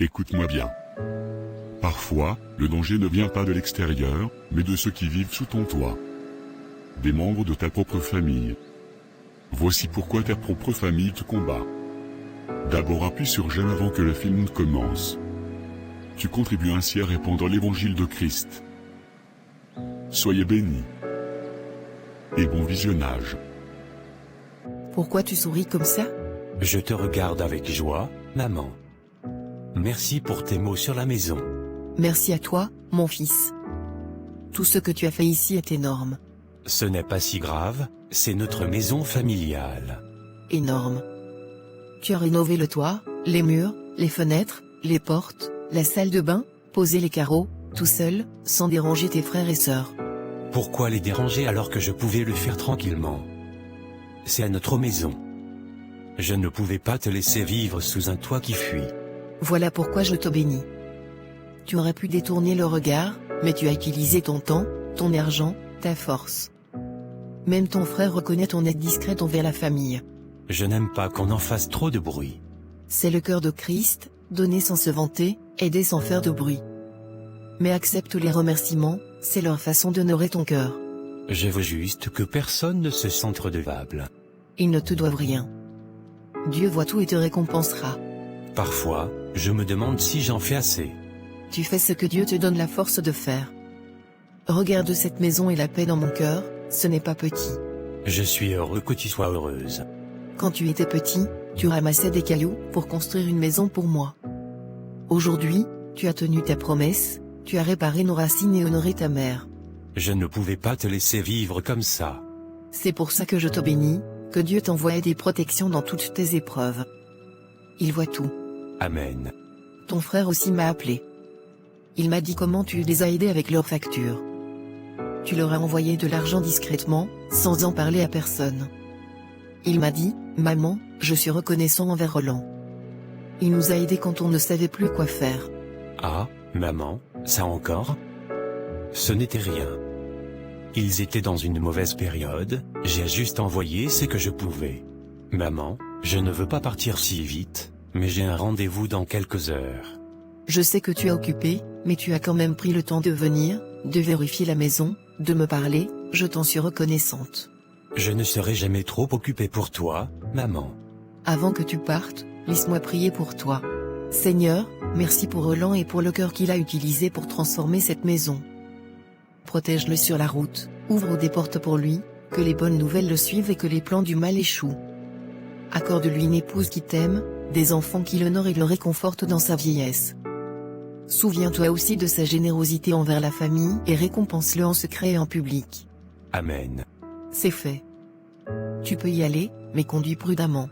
Écoute-moi bien. Parfois, le danger ne vient pas de l'extérieur, mais de ceux qui vivent sous ton toit. Des membres de ta propre famille. Voici pourquoi ta propre famille te combat. D'abord appuie sur j'aime avant que le film ne commence. Tu contribues ainsi à répandre l'évangile de Christ. Soyez bénis. Et bon visionnage. Pourquoi tu souris comme ça? Je te regarde avec joie, maman. Merci pour tes mots sur la maison. Merci à toi, mon fils. Tout ce que tu as fait ici est énorme. Ce n'est pas si grave, c'est notre maison familiale. Énorme. Tu as rénové le toit, les murs, les fenêtres, les portes, la salle de bain, posé les carreaux, tout seul, sans déranger tes frères et sœurs. Pourquoi les déranger alors que je pouvais le faire tranquillement? C'est à notre maison. Je ne pouvais pas te laisser vivre sous un toit qui fuit. Voilà pourquoi je te bénis. Tu aurais pu détourner le regard, mais tu as utilisé ton temps, ton argent, ta force. Même ton frère reconnaît ton aide discrète envers la famille. Je n'aime pas qu'on en fasse trop de bruit. C'est le cœur de Christ, donner sans se vanter, aider sans faire de bruit. Mais accepte les remerciements, c'est leur façon d'honorer ton cœur. Je veux juste que personne ne se sente redevable. Ils ne te doivent rien. Dieu voit tout et te récompensera. Parfois, je me demande si j'en fais assez. Tu fais ce que Dieu te donne la force de faire. Regarde cette maison et la paix dans mon cœur, ce n'est pas petit. Je suis heureux que tu sois heureuse. Quand tu étais petit, tu ramassais des cailloux pour construire une maison pour moi. Aujourd'hui, tu as tenu ta promesse, tu as réparé nos racines et honoré ta mère. Je ne pouvais pas te laisser vivre comme ça. C'est pour ça que je te bénis, que Dieu t'envoie des protections dans toutes tes épreuves. Il voit tout. Amen. Ton frère aussi m'a appelé. Il m'a dit comment tu les as aidés avec leurs factures. Tu leur as envoyé de l'argent discrètement, sans en parler à personne. Il m'a dit, maman, je suis reconnaissant envers Roland. Il nous a aidés quand on ne savait plus quoi faire. Ah, maman, ça encore? Ce n'était rien. Ils étaient dans une mauvaise période, j'ai juste envoyé ce que je pouvais. Maman, je ne veux pas partir si vite, mais j'ai un rendez-vous dans quelques heures. Je sais que tu es occupé, mais tu as quand même pris le temps de venir, de vérifier la maison, de me parler, je t'en suis reconnaissante. Je ne serai jamais trop occupé pour toi, maman. Avant que tu partes, laisse-moi prier pour toi. Seigneur, merci pour Roland et pour le cœur qu'il a utilisé pour transformer cette maison. Protège-le sur la route, ouvre des portes pour lui, que les bonnes nouvelles le suivent et que les plans du mal échouent. Accorde-lui une épouse qui t'aime, des enfants qui l'honorent et le réconfortent dans sa vieillesse. Souviens-toi aussi de sa générosité envers la famille et récompense-le en secret et en public. Amen. C'est fait. Tu peux y aller, mais conduis prudemment.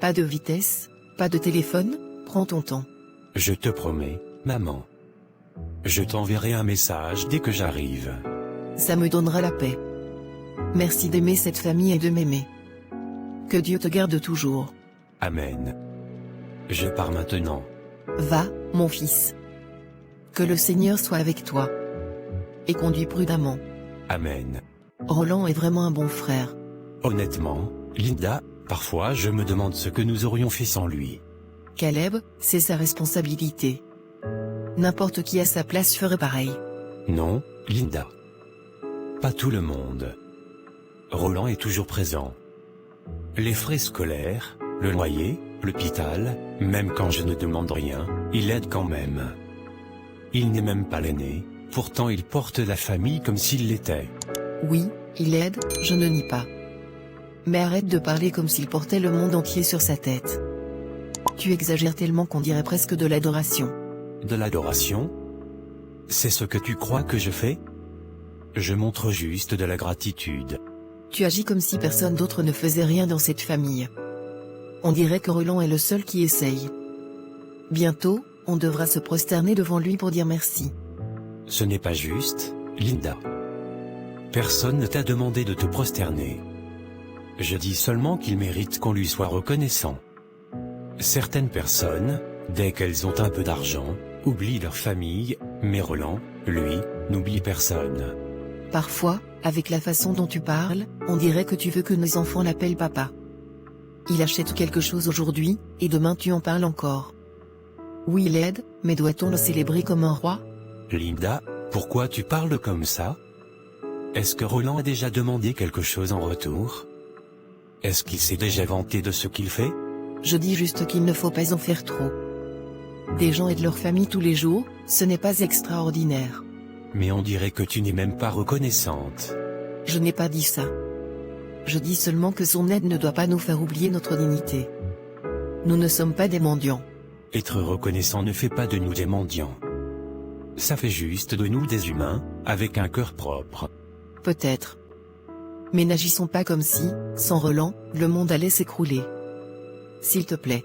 Pas de vitesse, pas de téléphone, prends ton temps. Je te promets, maman. Je t'enverrai un message dès que j'arrive. Ça me donnera la paix. Merci d'aimer cette famille et de m'aimer. Que Dieu te garde toujours. Amen. Je pars maintenant. Va, mon fils. Que le Seigneur soit avec toi. Et conduis prudemment. Amen. Roland est vraiment un bon frère. Honnêtement, Linda, parfois je me demande ce que nous aurions fait sans lui. Caleb, c'est sa responsabilité. N'importe qui à sa place ferait pareil. Non, Linda. Pas tout le monde. Roland est toujours présent. Les frais scolaires, le loyer, l'hôpital, même quand je ne demande rien, il aide quand même. Il n'est même pas l'aîné, pourtant il porte la famille comme s'il l'était. Oui, il aide, je ne nie pas. Mais arrête de parler comme s'il portait le monde entier sur sa tête. Tu exagères tellement qu'on dirait presque de l'adoration. De l'adoration? C'est ce que tu crois que je fais? Je montre juste de la gratitude. Tu agis comme si personne d'autre ne faisait rien dans cette famille. On dirait que Roland est le seul qui essaye. Bientôt, on devra se prosterner devant lui pour dire merci. Ce n'est pas juste, Linda. Personne ne t'a demandé de te prosterner. Je dis seulement qu'il mérite qu'on lui soit reconnaissant. Certaines personnes, dès qu'elles ont un peu d'argent, oublient leur famille, mais Roland, lui, n'oublie personne. Parfois, avec la façon dont tu parles, on dirait que tu veux que nos enfants l'appellent papa. Il achète quelque chose aujourd'hui, et demain tu en parles encore. Oui, il aide, mais doit-on le célébrer comme un roi? Linda, pourquoi tu parles comme ça? Est-ce que Roland a déjà demandé quelque chose en retour? Est-ce qu'il s'est déjà vanté de ce qu'il fait? Je dis juste qu'il ne faut pas en faire trop. Des gens aident leur famille tous les jours, ce n'est pas extraordinaire. Mais on dirait que tu n'es même pas reconnaissante. Je n'ai pas dit ça. Je dis seulement que son aide ne doit pas nous faire oublier notre dignité. Nous ne sommes pas des mendiants. Être reconnaissant ne fait pas de nous des mendiants. Ça fait juste de nous des humains, avec un cœur propre. Peut-être. Mais n'agissons pas comme si, sans Roland, le monde allait s'écrouler. S'il te plaît.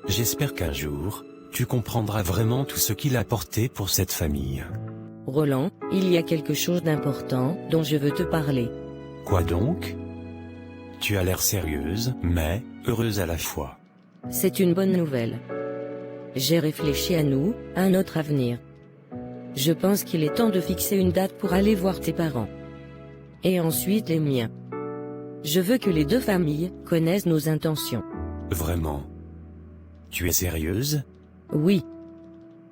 J'espère qu'un jour, tu comprendras vraiment tout ce qu'il a apporté pour cette famille. Roland, il y a quelque chose d'important dont je veux te parler. Quoi donc? Tu as l'air sérieuse, mais heureuse à la fois. C'est une bonne nouvelle. J'ai réfléchi à nous, à notre avenir. Je pense qu'il est temps de fixer une date pour aller voir tes parents. Et ensuite les miens. Je veux que les deux familles connaissent nos intentions. Vraiment? Tu es sérieuse? Oui.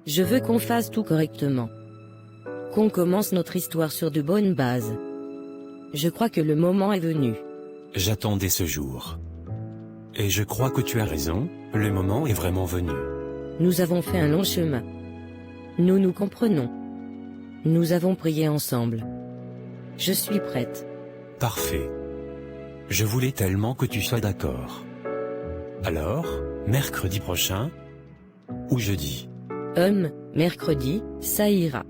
Je veux qu'on fasse tout correctement. Qu'on commence notre histoire sur de bonnes bases. Je crois que le moment est venu. J'attendais ce jour. Et je crois que tu as raison, le moment est vraiment venu. Nous avons fait un long chemin. Nous nous comprenons. Nous avons prié ensemble. Je suis prête. Parfait. Je voulais tellement que tu sois d'accord. Alors, mercredi prochain? Ou jeudi? Mercredi, ça ira.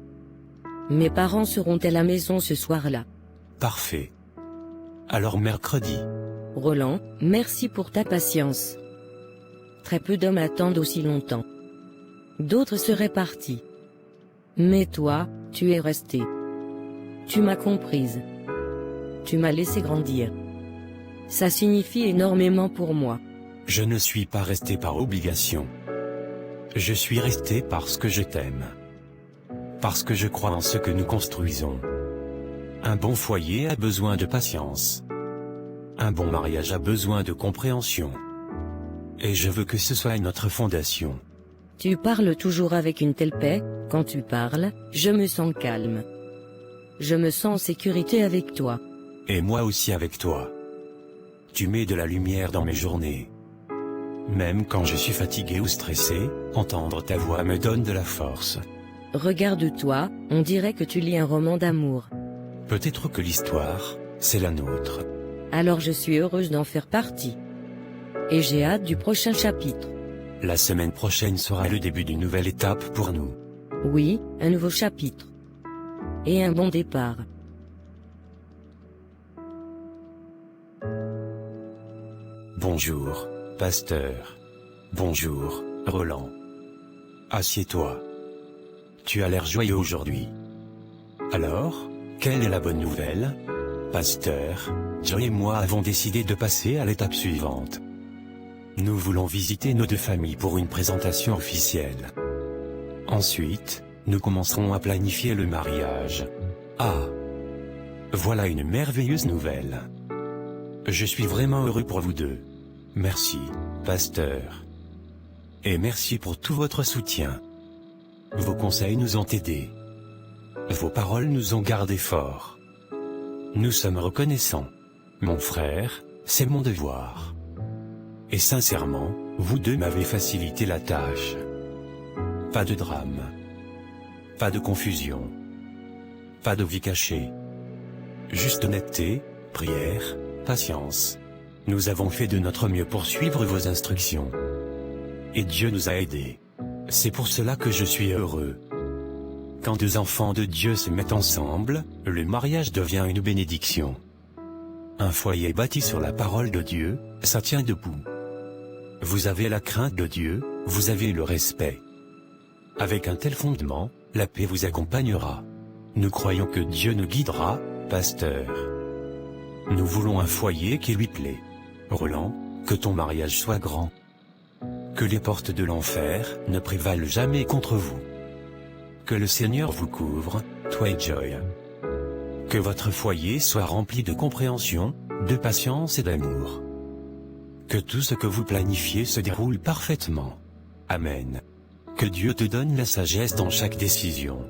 Mes parents seront à la maison ce soir-là. Parfait. Alors mercredi. Roland, merci pour ta patience. Très peu d'hommes attendent aussi longtemps. D'autres seraient partis. Mais toi, tu es resté. Tu m'as comprise. Tu m'as laissé grandir. Ça signifie énormément pour moi. Je ne suis pas resté par obligation. Je suis resté parce que je t'aime. Parce que je crois en ce que nous construisons. Un bon foyer a besoin de patience. Un bon mariage a besoin de compréhension. Et je veux que ce soit notre fondation. Tu parles toujours avec une telle paix, quand tu parles, je me sens calme. Je me sens en sécurité avec toi. Et moi aussi avec toi. Tu mets de la lumière dans mes journées. Même quand je suis fatigué ou stressé, entendre ta voix me donne de la force. Regarde-toi, on dirait que tu lis un roman d'amour. Peut-être que l'histoire, c'est la nôtre. Alors je suis heureuse d'en faire partie. Et j'ai hâte du prochain chapitre. La semaine prochaine sera le début d'une nouvelle étape pour nous. Oui, un nouveau chapitre. Et un bon départ. Bonjour, pasteur. Bonjour, Roland. Assieds-toi. Tu as l'air joyeux aujourd'hui. Alors, quelle est la bonne nouvelle? Pasteur, Joy et moi avons décidé de passer à l'étape suivante. Nous voulons visiter nos deux familles pour une présentation officielle. Ensuite, nous commencerons à planifier le mariage. Ah! Voilà une merveilleuse nouvelle. Je suis vraiment heureux pour vous deux. Merci, pasteur. Et merci pour tout votre soutien. Vos conseils nous ont aidés. Vos paroles nous ont gardés forts. Nous sommes reconnaissants. Mon frère, c'est mon devoir. Et sincèrement, vous deux m'avez facilité la tâche. Pas de drame. Pas de confusion. Pas de vie cachée. Juste honnêteté, prière, patience. Nous avons fait de notre mieux pour suivre vos instructions. Et Dieu nous a aidés. C'est pour cela que je suis heureux. Quand deux enfants de Dieu se mettent ensemble, le mariage devient une bénédiction. Un foyer bâti sur la parole de Dieu, ça tient debout. Vous avez la crainte de Dieu, vous avez le respect. Avec un tel fondement, la paix vous accompagnera. Nous croyons que Dieu nous guidera, pasteur. Nous voulons un foyer qui lui plaît. Roland, que ton mariage soit grand. Que les portes de l'enfer ne prévalent jamais contre vous. Que le Seigneur vous couvre, toi et Joy. Que votre foyer soit rempli de compréhension, de patience et d'amour. Que tout ce que vous planifiez se déroule parfaitement. Amen. Que Dieu te donne la sagesse dans chaque décision.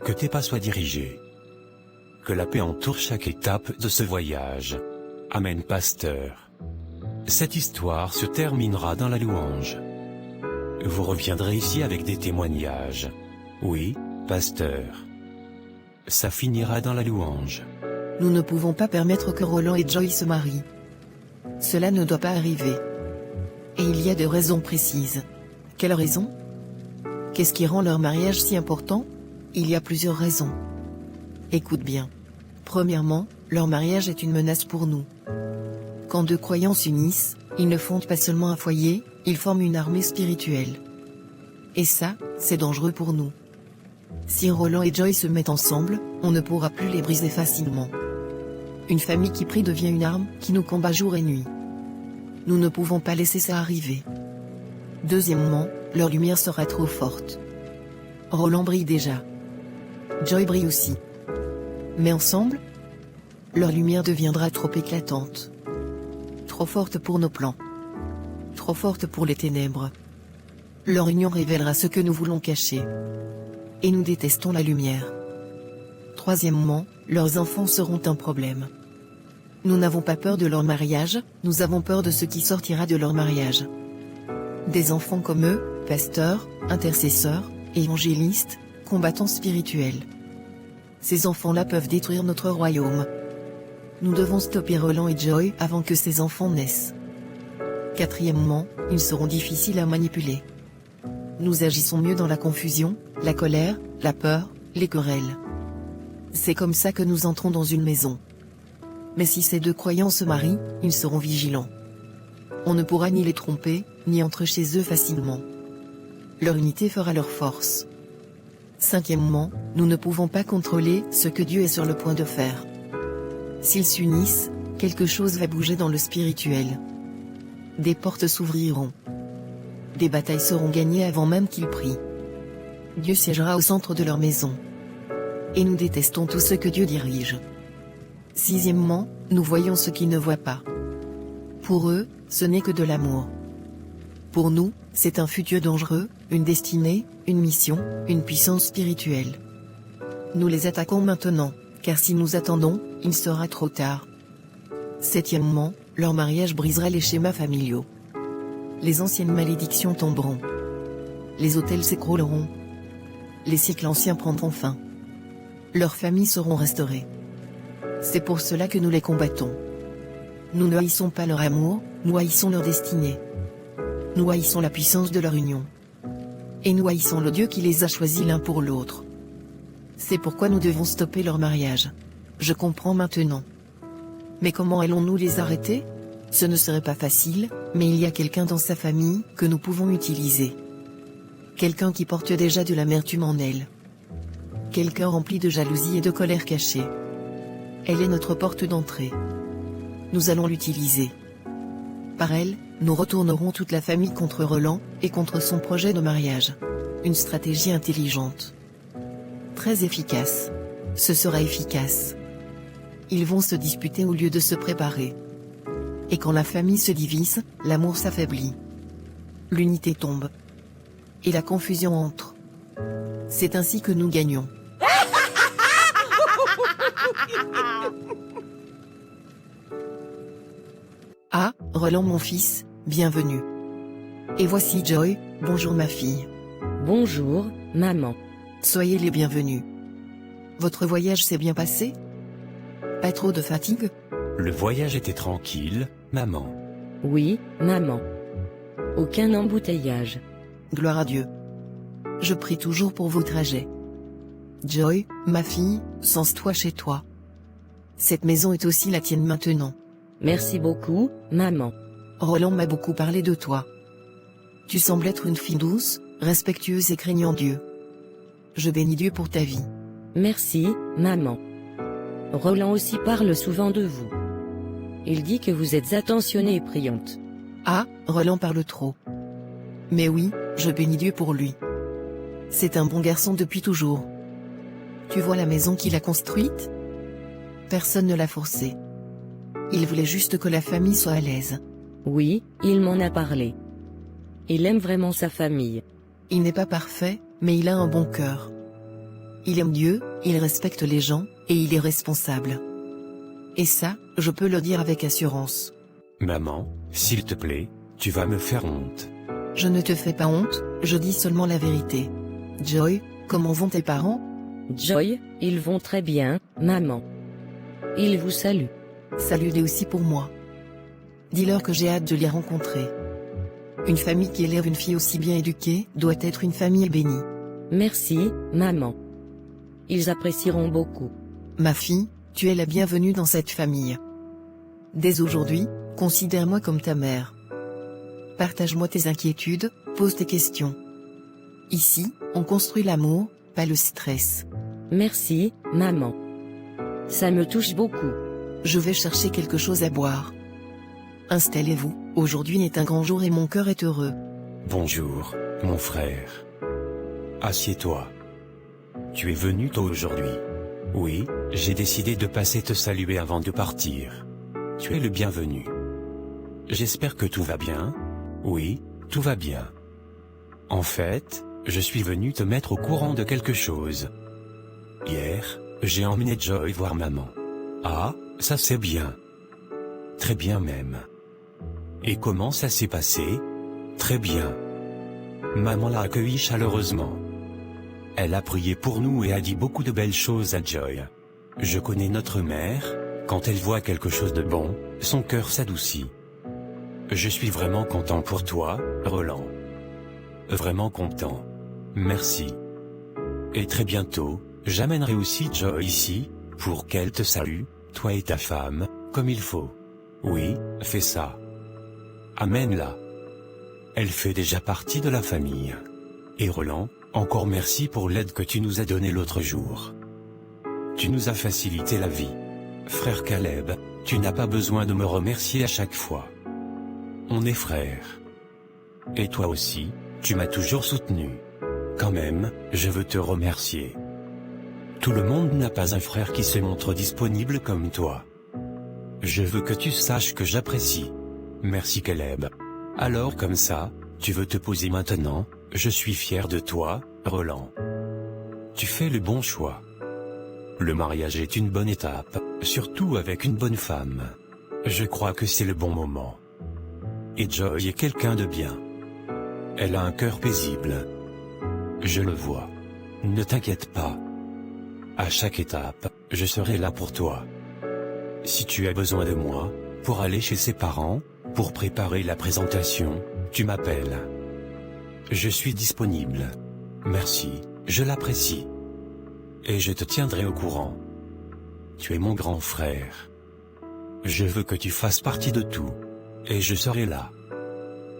Que tes pas soient dirigés. Que la paix entoure chaque étape de ce voyage. Amen, pasteur. Cette histoire se terminera dans la louange. Vous reviendrez ici avec des témoignages. Oui, pasteur. Ça finira dans la louange. Nous ne pouvons pas permettre que Roland et Joy se marient. Cela ne doit pas arriver. Et il y a des raisons précises. Quelles raisons? Qu'est-ce qui rend leur mariage si important? Il y a plusieurs raisons. Écoute bien. Premièrement, leur mariage est une menace pour nous. Quand deux croyants s'unissent, ils ne fondent pas seulement un foyer, ils forment une armée spirituelle. Et ça, c'est dangereux pour nous. Si Roland et Joy se mettent ensemble, on ne pourra plus les briser facilement. Une famille qui prie devient une arme qui nous combat jour et nuit. Nous ne pouvons pas laisser ça arriver. Deuxièmement, leur lumière sera trop forte. Roland brille déjà. Joy brille aussi. Mais ensemble, leur lumière deviendra trop éclatante. Trop forte pour nos plans. Trop forte pour les ténèbres. Leur union révélera ce que nous voulons cacher. Et nous détestons la lumière. Troisièmement, leurs enfants seront un problème. Nous n'avons pas peur de leur mariage, nous avons peur de ce qui sortira de leur mariage. Des enfants comme eux, pasteurs, intercesseurs, évangélistes, combattants spirituels. Ces enfants-là peuvent détruire notre royaume. Nous devons stopper Roland et Joy avant que ces enfants naissent. Quatrièmement, ils seront difficiles à manipuler. Nous agissons mieux dans la confusion, la colère, la peur, les querelles. C'est comme ça que nous entrons dans une maison. Mais si ces deux croyants se marient, ils seront vigilants. On ne pourra ni les tromper, ni entrer chez eux facilement. Leur unité fera leur force. Cinquièmement, nous ne pouvons pas contrôler ce que Dieu est sur le point de faire. S'ils s'unissent, quelque chose va bouger dans le spirituel. Des portes s'ouvriront. Des batailles seront gagnées avant même qu'ils prient. Dieu siégera au centre de leur maison. Et nous détestons tout ce que Dieu dirige. Sixièmement, nous voyons ce qu'ils ne voient pas. Pour eux, ce n'est que de l'amour. Pour nous, c'est un futur dangereux, une destinée, une mission, une puissance spirituelle. Nous les attaquons maintenant, car si nous attendons, il sera trop tard. Septièmement, leur mariage brisera les schémas familiaux. Les anciennes malédictions tomberont. Les autels s'écrouleront. Les cycles anciens prendront fin. Leurs familles seront restaurées. C'est pour cela que nous les combattons. Nous ne haïssons pas leur amour, nous haïssons leur destinée. Nous haïssons la puissance de leur union. Et nous haïssons le Dieu qui les a choisis l'un pour l'autre. C'est pourquoi nous devons stopper leur mariage. Je comprends maintenant. Mais comment allons-nous les arrêter? Ce ne serait pas facile, mais il y a quelqu'un dans sa famille que nous pouvons utiliser. Quelqu'un qui porte déjà de l'amertume en elle. Quelqu'un rempli de jalousie et de colère cachée. Elle est notre porte d'entrée. Nous allons l'utiliser. Par elle, nous retournerons toute la famille contre Roland, et contre son projet de mariage. Une stratégie intelligente. Très efficace. Ce sera efficace. Ils vont se disputer au lieu de se préparer. Et quand la famille se divise, l'amour s'affaiblit. L'unité tombe. Et la confusion entre. C'est ainsi que nous gagnons. Ah, Roland mon fils, bienvenue. Et voici Joy, bonjour ma fille. Bonjour, maman. Soyez les bienvenus. Votre voyage s'est bien passé? Pas trop de fatigue? Le voyage était tranquille, maman. Oui, maman. Aucun embouteillage. Gloire à Dieu. Je prie toujours pour vos trajets. Joy, ma fille, sens-toi chez toi. Cette maison est aussi la tienne maintenant. Merci beaucoup, maman. Roland m'a beaucoup parlé de toi. Tu sembles être une fille douce, respectueuse et craignant Dieu. Je bénis Dieu pour ta vie. Merci, maman. Roland aussi parle souvent de vous. Il dit que vous êtes attentionnée et priante. Ah, Roland parle trop. Mais oui, je bénis Dieu pour lui. C'est un bon garçon depuis toujours. Tu vois la maison qu'il a construite? Personne ne l'a forcé. Il voulait juste que la famille soit à l'aise. Oui, il m'en a parlé. Il aime vraiment sa famille. Il n'est pas parfait, mais il a un bon cœur. Il aime Dieu, il respecte les gens, et il est responsable. Et ça, je peux le dire avec assurance. Maman, s'il te plaît, tu vas me faire honte. Je ne te fais pas honte, je dis seulement la vérité. Joy, comment vont tes parents? Joy, ils vont très bien, maman. Ils vous saluent. Salut-les aussi pour moi. Dis-leur que j'ai hâte de les rencontrer. Une famille qui élève une fille aussi bien éduquée doit être une famille bénie. Merci, maman. Ils apprécieront beaucoup. Ma fille, tu es la bienvenue dans cette famille. Dès aujourd'hui, considère-moi comme ta mère. Partage-moi tes inquiétudes, pose tes questions. Ici, on construit l'amour, pas le stress. Merci, maman. Ça me touche beaucoup. Je vais chercher quelque chose à boire. Installez-vous, aujourd'hui est un grand jour et mon cœur est heureux. Bonjour, mon frère. Assieds-toi. Tu es venu tôt aujourd'hui. Oui, j'ai décidé de passer te saluer avant de partir. Tu es le bienvenu. J'espère que tout va bien. Oui, tout va bien. En fait, je suis venu te mettre au courant de quelque chose. Hier, j'ai emmené Joy voir maman. Ah, ça c'est bien. Très bien même. Et comment ça s'est passé? Très bien. Maman l'a accueilli chaleureusement. Elle a prié pour nous et a dit beaucoup de belles choses à Joy. Je connais notre mère, quand elle voit quelque chose de bon, son cœur s'adoucit. Je suis vraiment content pour toi, Roland. Vraiment content. Merci. Et très bientôt, j'amènerai aussi Joy ici, pour qu'elle te salue, toi et ta femme, comme il faut. Oui, fais ça. Amène-la. Elle fait déjà partie de la famille. Et Roland, encore merci pour l'aide que tu nous as donnée l'autre jour. Tu nous as facilité la vie. Frère Caleb, tu n'as pas besoin de me remercier à chaque fois. On est frères. Et toi aussi, tu m'as toujours soutenu. Quand même, je veux te remercier. Tout le monde n'a pas un frère qui se montre disponible comme toi. Je veux que tu saches que j'apprécie. Merci Caleb. Alors comme ça, tu veux te poser maintenant, je suis fier de toi, Roland. Tu fais le bon choix. Le mariage est une bonne étape, surtout avec une bonne femme. Je crois que c'est le bon moment. Et Joy est quelqu'un de bien. Elle a un cœur paisible. Je le vois. Ne t'inquiète pas. À chaque étape, je serai là pour toi. Si tu as besoin de moi, pour aller chez ses parents, pour préparer la présentation, tu m'appelles. Je suis disponible. Merci, je l'apprécie. Et je te tiendrai au courant. Tu es mon grand frère. Je veux que tu fasses partie de tout. Et je serai là.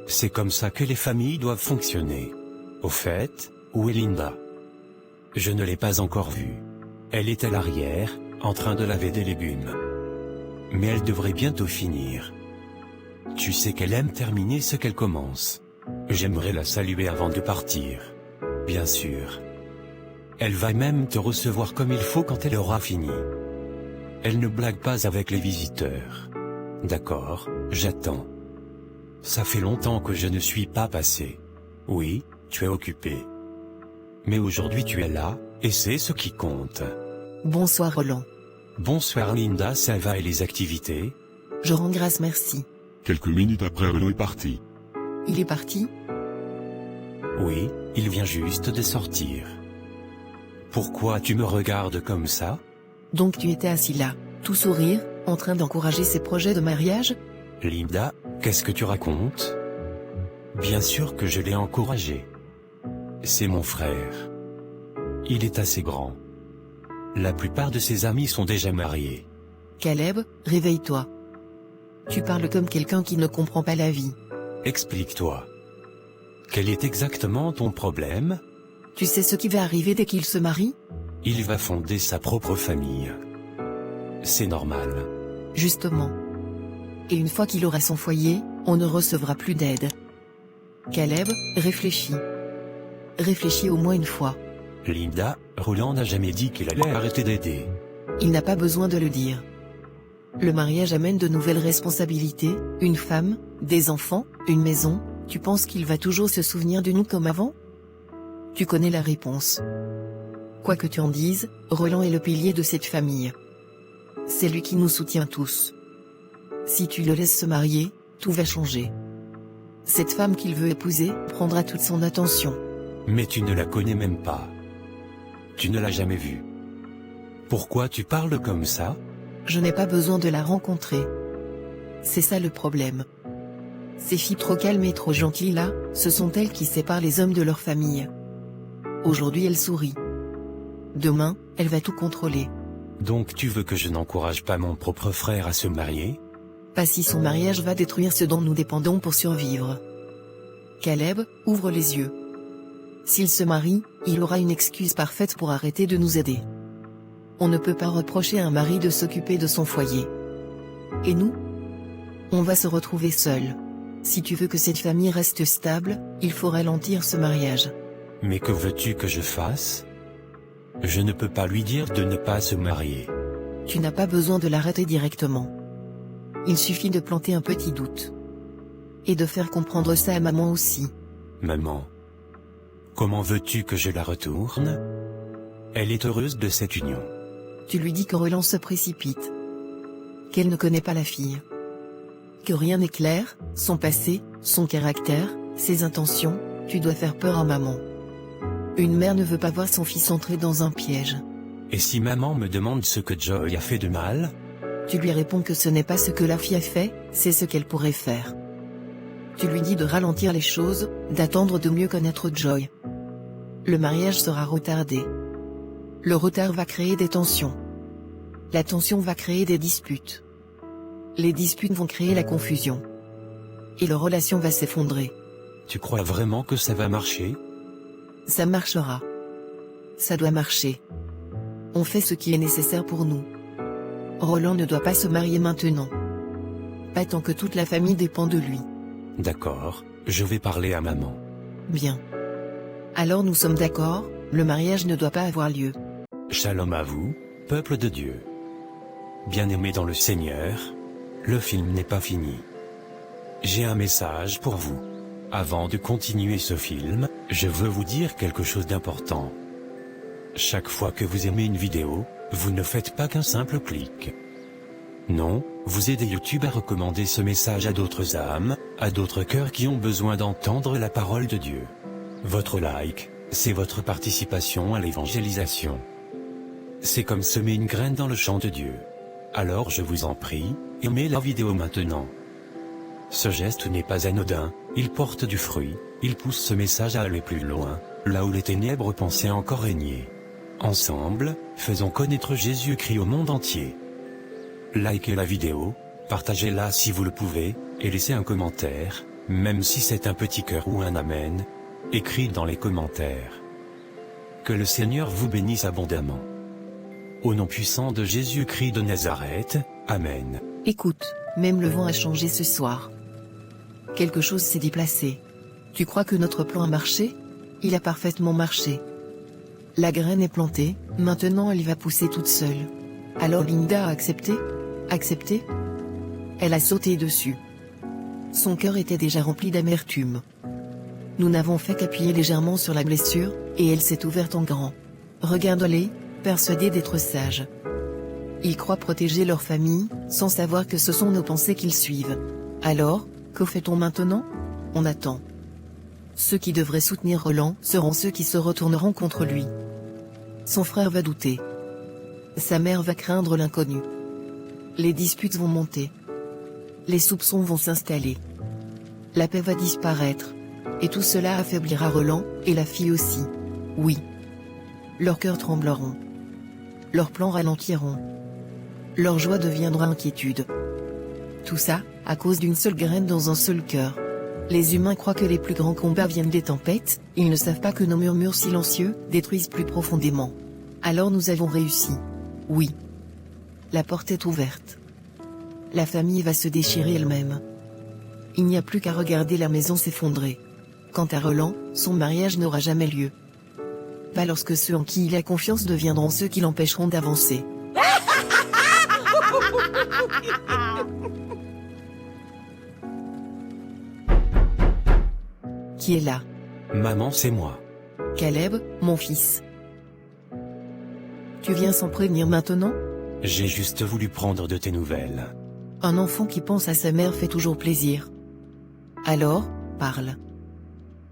C'est comme ça que les familles doivent fonctionner. Au fait, où est Linda? Je ne l'ai pas encore vue. Elle est à l'arrière, en train de laver des légumes. Mais elle devrait bientôt finir. Tu sais qu'elle aime terminer ce qu'elle commence. J'aimerais la saluer avant de partir. Bien sûr. Elle va même te recevoir comme il faut quand elle aura fini. Elle ne blague pas avec les visiteurs. D'accord, j'attends. Ça fait longtemps que je ne suis pas passé. Oui, tu es occupé. Mais aujourd'hui tu es là, et c'est ce qui compte. Bonsoir Roland. Bonsoir Linda, ça va et les activités? Je rends grâce, merci. Quelques minutes après, Roland est parti. Il est parti? Oui, il vient juste de sortir. Pourquoi tu me regardes comme ça? Donc tu étais assis là, tout sourire, en train d'encourager ses projets de mariage? Linda, qu'est-ce que tu racontes? Bien sûr que je l'ai encouragé. C'est mon frère. Il est assez grand. La plupart de ses amis sont déjà mariés. Caleb, réveille-toi. Tu parles comme quelqu'un qui ne comprend pas la vie. Explique-toi. Quel est exactement ton problème? Tu sais ce qui va arriver dès qu'il se marie? Il va fonder sa propre famille. C'est normal. Justement. Et une fois qu'il aura son foyer, on ne recevra plus d'aide. Caleb, réfléchis. Réfléchis au moins une fois. Linda, Roland n'a jamais dit qu'il allait arrêter d'aider. Il n'a pas besoin de le dire. Le mariage amène de nouvelles responsabilités, une femme, des enfants, une maison. Tu penses qu'il va toujours se souvenir de nous comme avant? Tu connais la réponse. Quoi que tu en dises, Roland est le pilier de cette famille. C'est lui qui nous soutient tous. Si tu le laisses se marier, tout va changer. Cette femme qu'il veut épouser prendra toute son attention. Mais tu ne la connais même pas. Tu ne l'as jamais vue. Pourquoi tu parles comme ça? Je n'ai pas besoin de la rencontrer. C'est ça le problème. Ces filles trop calmes et trop gentilles là, ce sont elles qui séparent les hommes de leur famille. Aujourd'hui elle sourit. Demain, elle va tout contrôler. Donc tu veux que je n'encourage pas mon propre frère à se marier? Pas si son mariage va détruire ce dont nous dépendons pour survivre. Caleb, ouvre les yeux. S'il se marie, il aura une excuse parfaite pour arrêter de nous aider. On ne peut pas reprocher à un mari de s'occuper de son foyer. Et nous? On va se retrouver seuls. Si tu veux que cette famille reste stable, il faut ralentir ce mariage. Mais que veux-tu que je fasse? Je ne peux pas lui dire de ne pas se marier. Tu n'as pas besoin de l'arrêter directement. Il suffit de planter un petit doute. Et de faire comprendre ça à maman aussi. Maman. Comment veux-tu que je la retourne? Elle est heureuse de cette union. Tu lui dis que Roland se précipite. Qu'elle ne connaît pas la fille. Que rien n'est clair, son passé, son caractère, ses intentions, tu dois faire peur à maman. Une mère ne veut pas voir son fils entrer dans un piège. Et si maman me demande ce que Joy a fait de mal? Tu lui réponds que ce n'est pas ce que la fille a fait, c'est ce qu'elle pourrait faire. Tu lui dis de ralentir les choses, d'attendre de mieux connaître Joy. Le mariage sera retardé. Le retard va créer des tensions. La tension va créer des disputes. Les disputes vont créer la confusion. Et leur relation va s'effondrer. Tu crois vraiment que ça va marcher? Ça marchera. Ça doit marcher. On fait ce qui est nécessaire pour nous. Roland ne doit pas se marier maintenant. Pas tant que toute la famille dépend de lui. D'accord, je vais parler à maman. Bien. Alors nous sommes d'accord, le mariage ne doit pas avoir lieu. Shalom à vous, peuple de Dieu. Bien-aimés dans le Seigneur, le film n'est pas fini. J'ai un message pour vous. Avant de continuer ce film, je veux vous dire quelque chose d'important. Chaque fois que vous aimez une vidéo, vous ne faites pas qu'un simple clic. Non, vous aidez YouTube à recommander ce message à d'autres âmes, à d'autres cœurs qui ont besoin d'entendre la parole de Dieu. Votre like, c'est votre participation à l'évangélisation. C'est comme semer une graine dans le champ de Dieu. Alors je vous en prie, aimez la vidéo maintenant. Ce geste n'est pas anodin, il porte du fruit, il pousse ce message à aller plus loin, là où les ténèbres pensaient encore régner. Ensemble, faisons connaître Jésus-Christ au monde entier. Likez la vidéo, partagez-la si vous le pouvez, et laissez un commentaire, même si c'est un petit cœur ou un amen, écrit dans les commentaires. Que le Seigneur vous bénisse abondamment. Au nom puissant de Jésus-Christ de Nazareth, Amen. Écoute, même le vent a changé ce soir. Quelque chose s'est déplacé. Tu crois que notre plan a marché? Il a parfaitement marché. La graine est plantée, maintenant elle va pousser toute seule. Alors Linda a accepté? Accepté? Elle a sauté dessus. Son cœur était déjà rempli d'amertume. Nous n'avons fait qu'appuyer légèrement sur la blessure, et elle s'est ouverte en grand. Regarde-les, persuadés d'être sages. Ils croient protéger leur famille, sans savoir que ce sont nos pensées qu'ils suivent. Alors, que fait-on maintenant? On attend. Ceux qui devraient soutenir Roland seront ceux qui se retourneront contre lui. Son frère va douter. Sa mère va craindre l'inconnu. Les disputes vont monter. Les soupçons vont s'installer. La paix va disparaître. Et tout cela affaiblira Roland, et la fille aussi. Oui. Leurs cœurs trembleront. Leurs plans ralentiront. Leur joie deviendra inquiétude. Tout ça, à cause d'une seule graine dans un seul cœur. Les humains croient que les plus grands combats viennent des tempêtes, ils ne savent pas que nos murmures silencieux détruisent plus profondément. Alors nous avons réussi. Oui. La porte est ouverte. La famille va se déchirer elle-même. Il n'y a plus qu'à regarder la maison s'effondrer. Quant à Roland, son mariage n'aura jamais lieu. Pas lorsque ceux en qui il a confiance deviendront ceux qui l'empêcheront d'avancer. Qui est là? Maman, c'est moi. Caleb, mon fils. Tu viens sans prévenir maintenant? J'ai juste voulu prendre de tes nouvelles. Un enfant qui pense à sa mère fait toujours plaisir. Alors, parle.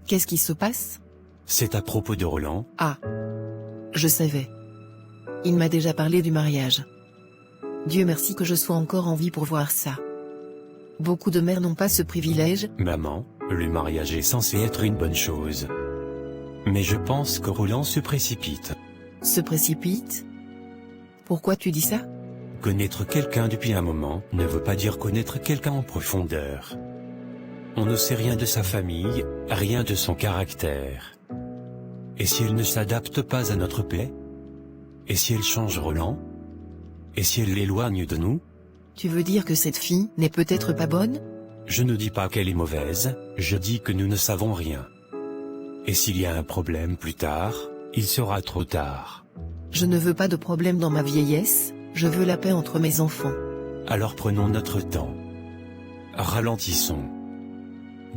Qu'est-ce qui se passe? C'est à propos de Roland. Ah. Je savais. Il m'a déjà parlé du mariage. Dieu merci que je sois encore en vie pour voir ça. Beaucoup de mères n'ont pas ce privilège. Maman, le mariage est censé être une bonne chose. Mais je pense que Roland se précipite. Se précipite? Pourquoi tu dis ça? Connaître quelqu'un depuis un moment ne veut pas dire connaître quelqu'un en profondeur. On ne sait rien de sa famille, rien de son caractère. Et si elle ne s'adapte pas à notre paix? Et si elle change Roland? Et si elle l'éloigne de nous? Tu veux dire que cette fille n'est peut-être pas bonne? Je ne dis pas qu'elle est mauvaise, je dis que nous ne savons rien. Et s'il y a un problème plus tard, il sera trop tard. Je ne veux pas de problème dans ma vieillesse, je veux la paix entre mes enfants. Alors prenons notre temps. Ralentissons.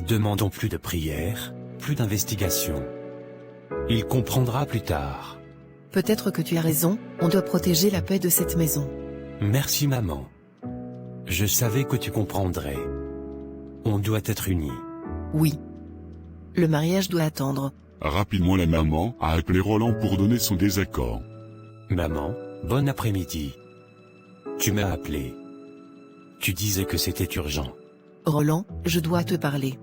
Demandons plus de prières, plus d'investigation. Il comprendra plus tard. Peut-être que tu as raison, on doit protéger la paix de cette maison. Merci maman. Je savais que tu comprendrais. On doit être unis. Oui. Le mariage doit attendre. Rapidement la maman a appelé Roland pour donner son désaccord. Maman, bon après-midi. Tu m'as appelé. Tu disais que c'était urgent. Roland, je dois te parler.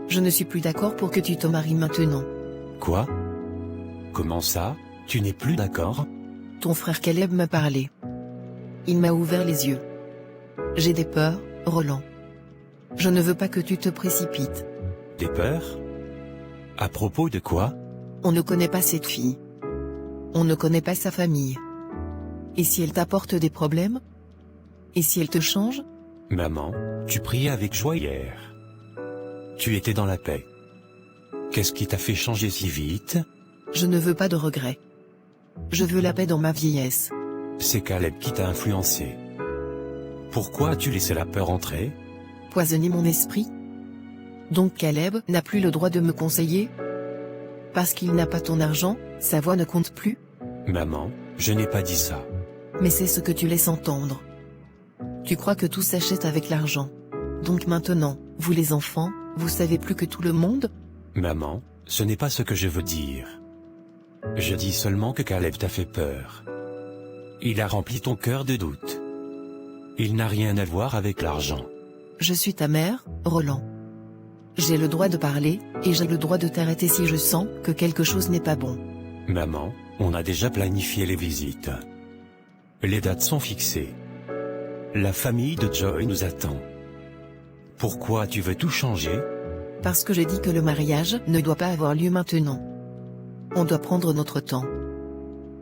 Je ne suis plus d'accord pour que tu te maries maintenant. Quoi? Comment ça? Tu n'es plus d'accord? Ton frère Caleb m'a parlé. Il m'a ouvert les yeux. J'ai des peurs, Roland. Je ne veux pas que tu te précipites. Des peurs? À propos de quoi? On ne connaît pas cette fille. On ne connaît pas sa famille. Et si elle t'apporte des problèmes? Et si elle te change? Maman, tu priais avec joie hier. Tu étais dans la paix. Qu'est-ce qui t'a fait changer si vite? Je ne veux pas de regrets. Je veux la paix dans ma vieillesse. C'est Caleb qui t'a influencé. Pourquoi as-tu laissé la peur entrer? Poisonner mon esprit? Donc Caleb n'a plus le droit de me conseiller? Parce qu'il n'a pas ton argent, sa voix ne compte plus? Maman, je n'ai pas dit ça. Mais c'est ce que tu laisses entendre. Tu crois que tout s'achète avec l'argent. Donc maintenant, vous les enfants, vous savez plus que tout le monde? Maman, ce n'est pas ce que je veux dire. Je dis seulement que Caleb t'a fait peur. Il a rempli ton cœur de doute. Il n'a rien à voir avec l'argent. Je suis ta mère, Roland. J'ai le droit de parler, et j'ai le droit de t'arrêter si je sens que quelque chose n'est pas bon. Maman, on a déjà planifié les visites. Les dates sont fixées. La famille de Joy nous attend. Pourquoi tu veux tout changer? Parce que j'ai dit que le mariage ne doit pas avoir lieu maintenant. On doit prendre notre temps.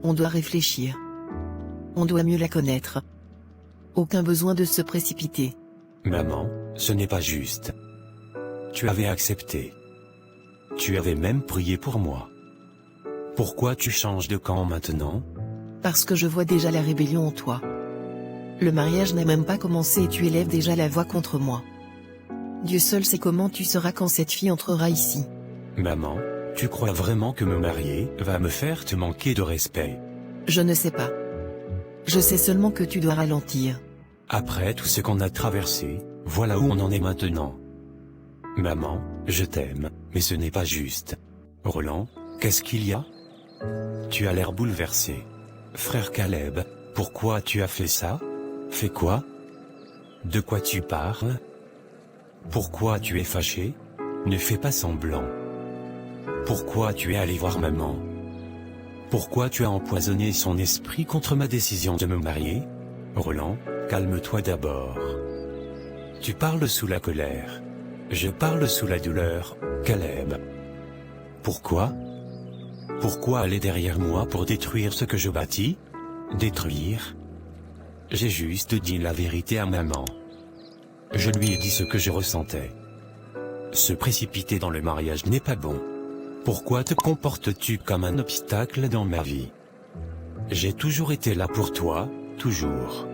On doit réfléchir. On doit mieux la connaître. Aucun besoin de se précipiter. Maman, ce n'est pas juste. Tu avais accepté. Tu avais même prié pour moi. Pourquoi tu changes de camp maintenant? Parce que je vois déjà la rébellion en toi. Le mariage n'a même pas commencé et tu élèves déjà la voix contre moi. Dieu seul sait comment tu seras quand cette fille entrera ici. Maman, tu crois vraiment que me marier va me faire te manquer de respect? Je ne sais pas. Je sais seulement que tu dois ralentir. Après tout ce qu'on a traversé, voilà où on en est maintenant. Maman, je t'aime, mais ce n'est pas juste. Roland, qu'est-ce qu'il y a? Tu as l'air bouleversé. Frère Caleb, pourquoi tu as fait ça? Fait quoi? De quoi tu parles? Pourquoi tu es fâché? Ne fais pas semblant. Pourquoi tu es allé voir maman? Pourquoi tu as empoisonné son esprit contre ma décision de me marier? Roland, calme-toi d'abord. Tu parles sous la colère. Je parle sous la douleur, Caleb. Pourquoi? Pourquoi aller derrière moi pour détruire ce que je bâtis? Détruire? J'ai juste dit la vérité à maman. Je lui ai dit ce que je ressentais. Se précipiter dans le mariage n'est pas bon. Pourquoi te comportes-tu comme un obstacle dans ma vie? J'ai toujours été là pour toi, toujours.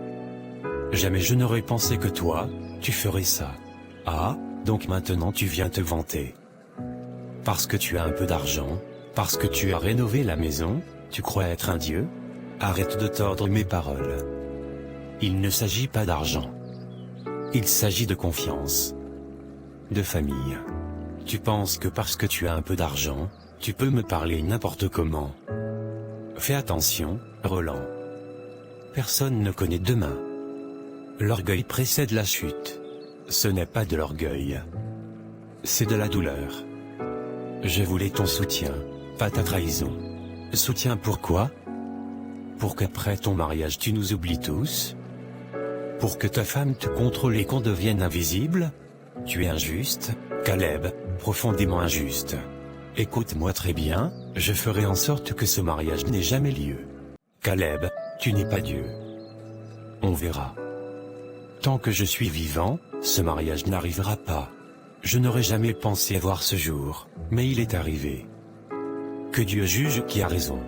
Jamais je n'aurais pensé que toi, tu ferais ça. Ah, donc maintenant tu viens te vanter. Parce que tu as un peu d'argent, Parce que tu as rénové la maison, tu crois être un dieu? Arrête de tordre mes paroles. Il ne s'agit pas d'argent. Il s'agit de confiance. De famille. Tu penses que parce que tu as un peu d'argent, tu peux me parler n'importe comment. Fais attention, Roland. Personne ne connaît demain. L'orgueil précède la chute. Ce n'est pas de l'orgueil. C'est de la douleur. Je voulais ton soutien, pas ta trahison. Soutien pourquoi? Pour qu'après ton mariage tu nous oublies tous? Pour que ta femme te contrôle et qu'on devienne invisible? Tu es injuste, Caleb, profondément injuste. Écoute-moi très bien, je ferai en sorte que ce mariage n'ait jamais lieu. Caleb, tu n'es pas Dieu. On verra. Tant que je suis vivant, ce mariage n'arrivera pas. Je n'aurais jamais pensé voir ce jour, mais il est arrivé. Que Dieu juge qui a raison.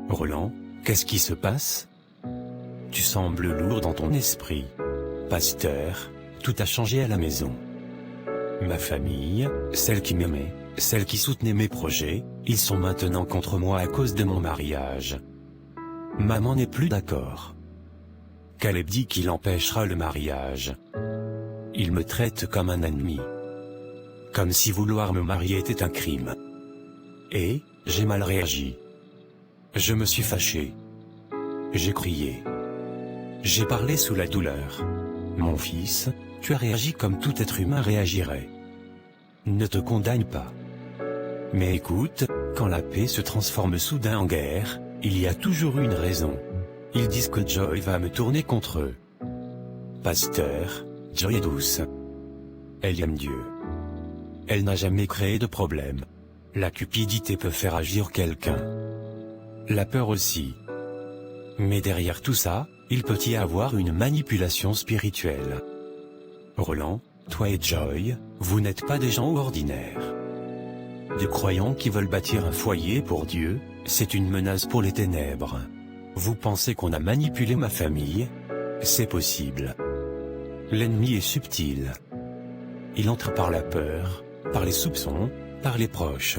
Roland, qu'est-ce qui se passe? Tu sembles lourd dans ton esprit. Pasteur, tout a changé à la maison. Ma famille, celle qui m'aimait, celle qui soutenait mes projets, ils sont maintenant contre moi à cause de mon mariage. Maman n'est plus d'accord. Caleb dit qu'il empêchera le mariage. Il me traite comme un ennemi. Comme si vouloir me marier était un crime. Et, j'ai mal réagi. Je me suis fâché. J'ai crié. J'ai parlé sous la douleur. Mon fils, tu as réagi comme tout être humain réagirait. Ne te condamne pas. Mais écoute, quand la paix se transforme soudain en guerre, il y a toujours une raison. Ils disent que Joy va me tourner contre eux. Pasteur, Joy est douce. Elle aime Dieu. Elle n'a jamais créé de problème. La cupidité peut faire agir quelqu'un. La peur aussi. Mais derrière tout ça, il peut y avoir une manipulation spirituelle. Roland, toi et Joy, vous n'êtes pas des gens ordinaires. Des croyants qui veulent bâtir un foyer pour Dieu, c'est une menace pour les ténèbres. Vous pensez qu'on a manipulé ma famille? C'est possible. L'ennemi est subtil. Il entre par la peur, par les soupçons, par les proches.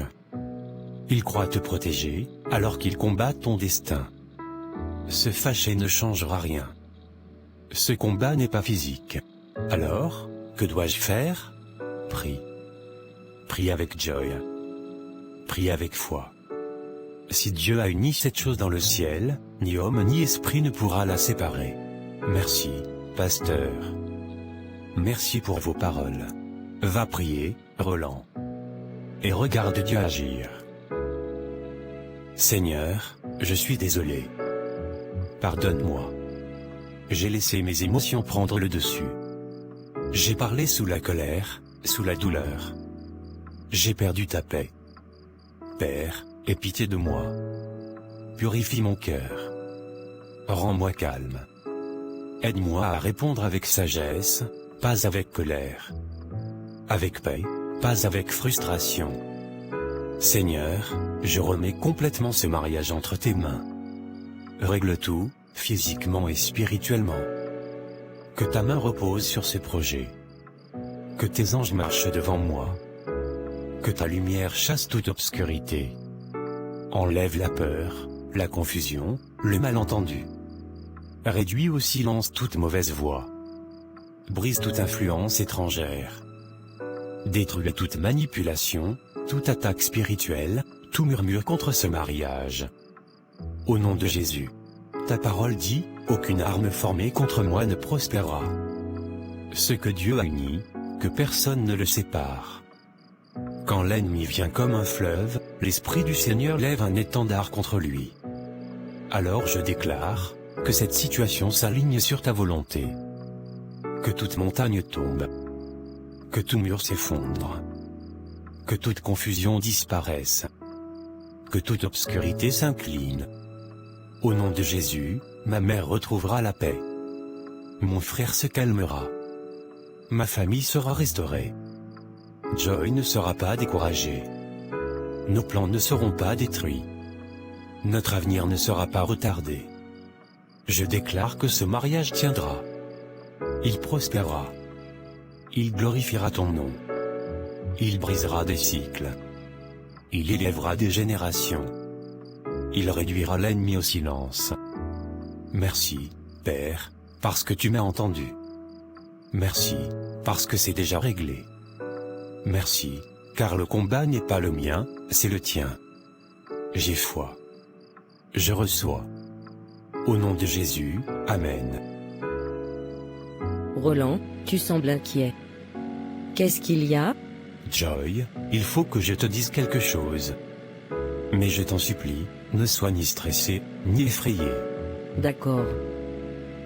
Il croit te protéger, alors qu'il combat ton destin. Se fâcher ne changera rien. Ce combat n'est pas physique. Alors, que dois-je faire? Prie. Prie avec Joy. Prie avec foi. Si Dieu a uni cette chose dans le ciel, ni homme ni esprit ne pourra la séparer. Merci, pasteur. Merci pour vos paroles. Va prier, Roland. Et regarde Dieu agir. Seigneur, je suis désolé. Pardonne-moi. J'ai laissé mes émotions prendre le dessus. J'ai parlé sous la colère, sous la douleur. J'ai perdu ta paix. Père, aie pitié de moi. Purifie mon cœur. Rends-moi calme. Aide-moi à répondre avec sagesse, pas avec colère. Avec paix, pas avec frustration. Seigneur, je remets complètement ce mariage entre tes mains. Règle tout, physiquement et spirituellement. Que ta main repose sur ce projet. Que tes anges marchent devant moi. Que ta lumière chasse toute obscurité. Enlève la peur, la confusion, le malentendu. Réduis au silence toute mauvaise voix. Brise toute influence étrangère. Détruis toute manipulation, toute attaque spirituelle, tout murmure contre ce mariage. Au nom de Jésus. Ta parole dit, aucune arme formée contre moi ne prospérera. Ce que Dieu a uni, que personne ne le sépare. Quand l'ennemi vient comme un fleuve, l'Esprit du Seigneur lève un étendard contre lui. Alors je déclare, que cette situation s'aligne sur ta volonté. Que toute montagne tombe. Que tout mur s'effondre. Que toute confusion disparaisse. Que toute obscurité s'incline. Au nom de Jésus, ma mère retrouvera la paix. Mon frère se calmera. Ma famille sera restaurée. Joy ne sera pas découragée. Nos plans ne seront pas détruits. Notre avenir ne sera pas retardé. Je déclare que ce mariage tiendra. Il prospérera. Il glorifiera ton nom. Il brisera des cycles. Il élèvera des générations. Il réduira l'ennemi au silence. Merci, Père, parce que tu m'as entendu. Merci, parce que c'est déjà réglé. Merci, car le combat n'est pas le mien, c'est le tien. J'ai foi. Je reçois. Au nom de Jésus, Amen. Roland, tu sembles inquiet. Qu'est-ce qu'il y a? Joy, il faut que je te dise quelque chose. Mais je t'en supplie, ne sois ni stressé, ni effrayé. D'accord.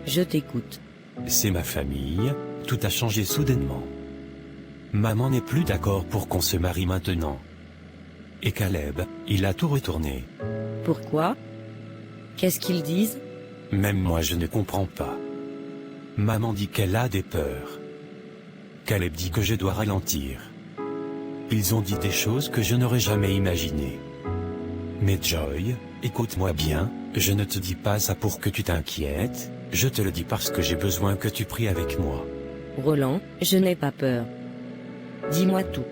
Je t'écoute. C'est ma famille, tout a changé soudainement. Maman n'est plus d'accord pour qu'on se marie maintenant. Et Caleb, il a tout retourné. Pourquoi? Qu'est-ce qu'ils disent? Même moi je ne comprends pas. Maman dit qu'elle a des peurs. Caleb dit que je dois ralentir. Ils ont dit des choses que je n'aurais jamais imaginées. Mais Joy, écoute-moi bien, je ne te dis pas ça pour que tu t'inquiètes, je te le dis parce que j'ai besoin que tu pries avec moi. Roland, je n'ai pas peur. Dis-moi tout.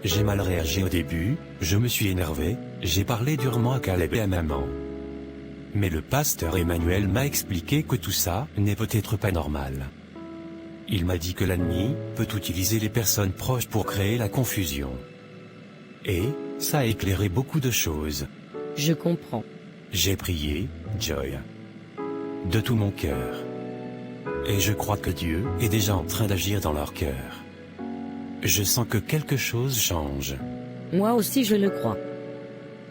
J'ai mal réagi au début, je me suis énervé, j'ai parlé durement à Caleb et à maman. Mais le pasteur Emmanuel m'a expliqué que tout ça n'est peut-être pas normal. Il m'a dit que l'ennemi peut utiliser les personnes proches pour créer la confusion. Et ça a éclairé beaucoup de choses. Je comprends. J'ai prié, Joy. De tout mon cœur. Et je crois que Dieu est déjà en train d'agir dans leur cœur. Je sens que quelque chose change. Moi aussi je le crois.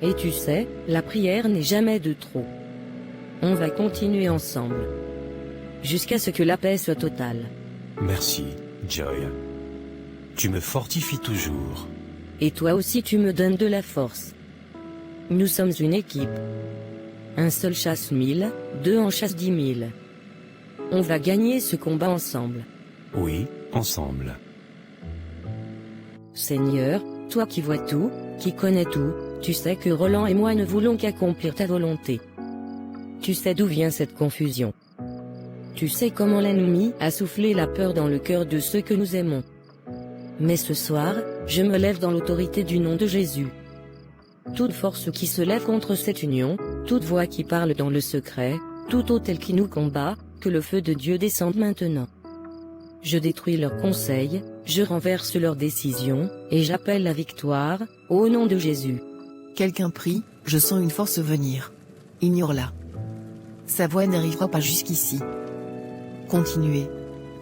Et tu sais, la prière n'est jamais de trop. On va continuer ensemble. Jusqu'à ce que la paix soit totale. Merci, Joy. Tu me fortifies toujours. Et toi aussi tu me donnes de la force. Nous sommes une équipe. Un seul chasse 1000, deux en chasse 10 000. On va gagner ce combat ensemble. Oui, ensemble. Seigneur, toi qui vois tout, qui connais tout, tu sais que Roland et moi ne voulons qu'accomplir ta volonté. Tu sais d'où vient cette confusion. Tu sais comment l'ennemi a soufflé la peur dans le cœur de ceux que nous aimons. Mais ce soir, je me lève dans l'autorité du nom de Jésus. Toute force qui se lève contre cette union, toute voix qui parle dans le secret, tout autel qui nous combat, que le feu de Dieu descende maintenant. Je détruis leurs conseils, je renverse leurs décisions, et j'appelle la victoire, au nom de Jésus. Quelqu'un prie, je sens une force venir. Ignore-la. Sa voix n'arrivera pas jusqu'ici. Continuez.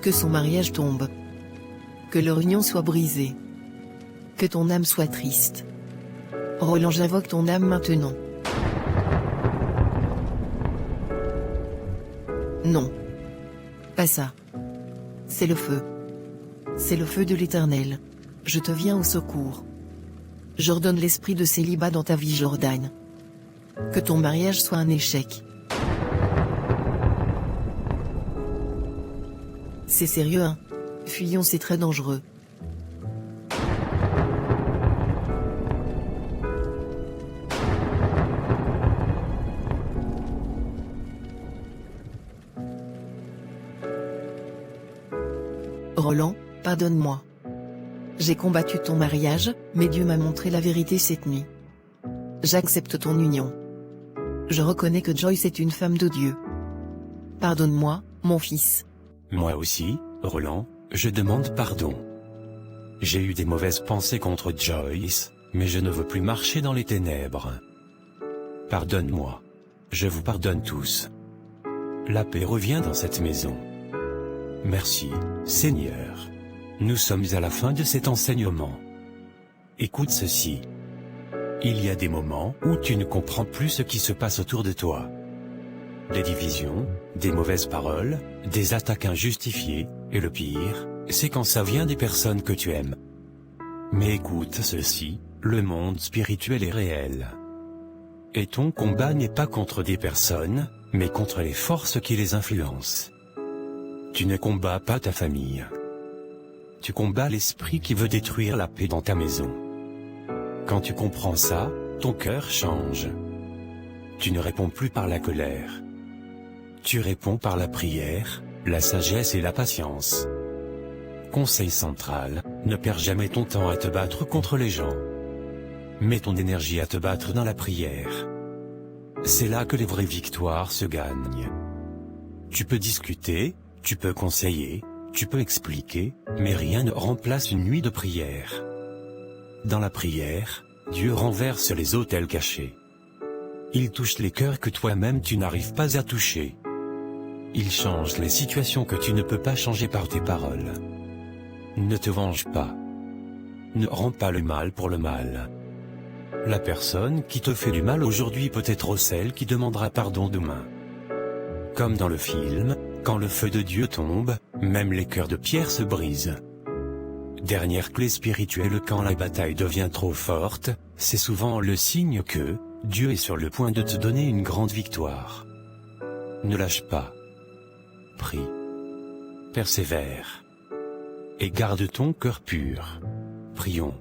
Que son mariage tombe. Que leur union soit brisée. Que ton âme soit triste. Roland, j'invoque ton âme maintenant. Non. Pas ça. C'est le feu. C'est le feu de l'Éternel. Je te viens au secours. J'ordonne l'esprit de célibat dans ta vie, Jordan. Que ton mariage soit un échec. C'est sérieux, hein? Fuyons, c'est très dangereux. Roland, pardonne-moi. J'ai combattu ton mariage, mais Dieu m'a montré la vérité cette nuit. J'accepte ton union. Je reconnais que Joyce est une femme de Dieu. Pardonne-moi, mon fils. Moi aussi, Roland, je demande pardon. J'ai eu des mauvaises pensées contre Joyce, mais je ne veux plus marcher dans les ténèbres. Pardonne-moi. Je vous pardonne tous. La paix revient dans cette maison. Merci, Seigneur. Nous sommes à la fin de cet enseignement. Écoute ceci. Il y a des moments où tu ne comprends plus ce qui se passe autour de toi. Des divisions, des mauvaises paroles, des attaques injustifiées, et le pire, c'est quand ça vient des personnes que tu aimes. Mais écoute ceci, le monde spirituel est réel. Et ton combat n'est pas contre des personnes, mais contre les forces qui les influencent. Tu ne combats pas ta famille. Tu combats l'esprit qui veut détruire la paix dans ta maison. Quand tu comprends ça, ton cœur change. Tu ne réponds plus par la colère. Tu réponds par la prière, la sagesse et la patience. Conseil central, Ne perds jamais ton temps à te battre contre les gens. Mets ton énergie à te battre dans la prière. C'est là que les vraies victoires se gagnent. Tu peux discuter, tu peux conseiller, tu peux expliquer, mais rien ne remplace une nuit de prière. Dans la prière, Dieu renverse les autels cachés. Il touche les cœurs que toi-même tu n'arrives pas à toucher. Il change les situations que tu ne peux pas changer par tes paroles. Ne te venge pas. Ne rends pas le mal pour le mal. La personne qui te fait du mal aujourd'hui peut être celle qui demandera pardon demain. Comme dans le film, quand le feu de Dieu tombe, même les cœurs de pierre se brisent. Dernière clé spirituelle: quand la bataille devient trop forte, c'est souvent le signe que Dieu est sur le point de te donner une grande victoire. Ne lâche pas. Prie. Persévère. Et garde ton cœur pur. Prions.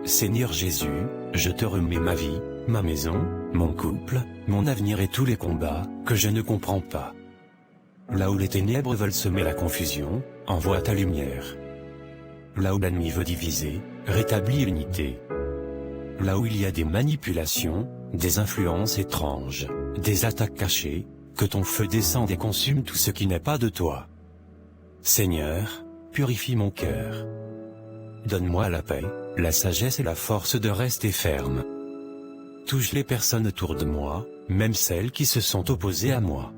Seigneur Jésus, je te remets ma vie, ma maison, mon couple, mon avenir et tous les combats que je ne comprends pas. Là où les ténèbres veulent semer la confusion, envoie ta lumière. Là où l'ennemi veut diviser, rétablis l'unité. Là où il y a des manipulations, des influences étranges, des attaques cachées, que ton feu descende et consume tout ce qui n'est pas de toi. Seigneur, purifie mon cœur. Donne-moi la paix, la sagesse et la force de rester ferme. Touche les personnes autour de moi, même celles qui se sont opposées à moi.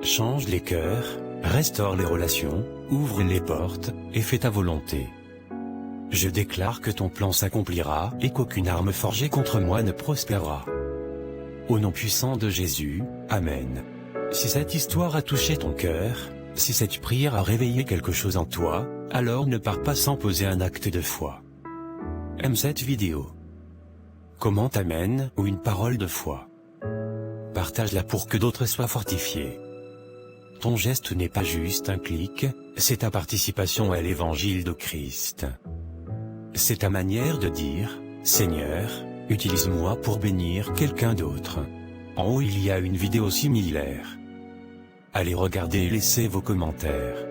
Change les cœurs, restaure les relations, ouvre les portes, et fais ta volonté. Je déclare que ton plan s'accomplira et qu'aucune arme forgée contre moi ne prospérera. Au nom puissant de Jésus, Amen. Si cette histoire a touché ton cœur, si cette prière a réveillé quelque chose en toi, alors ne pars pas sans poser un acte de foi. Aime cette vidéo. Commente Amen ou une parole de foi. Partage-la pour que d'autres soient fortifiés. Ton geste n'est pas juste un clic, c'est ta participation à l'évangile de Christ. C'est ta manière de dire, Seigneur, utilise-moi pour bénir quelqu'un d'autre. En haut il y a une vidéo similaire. Allez regarder et laissez vos commentaires.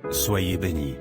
Soyez bénis.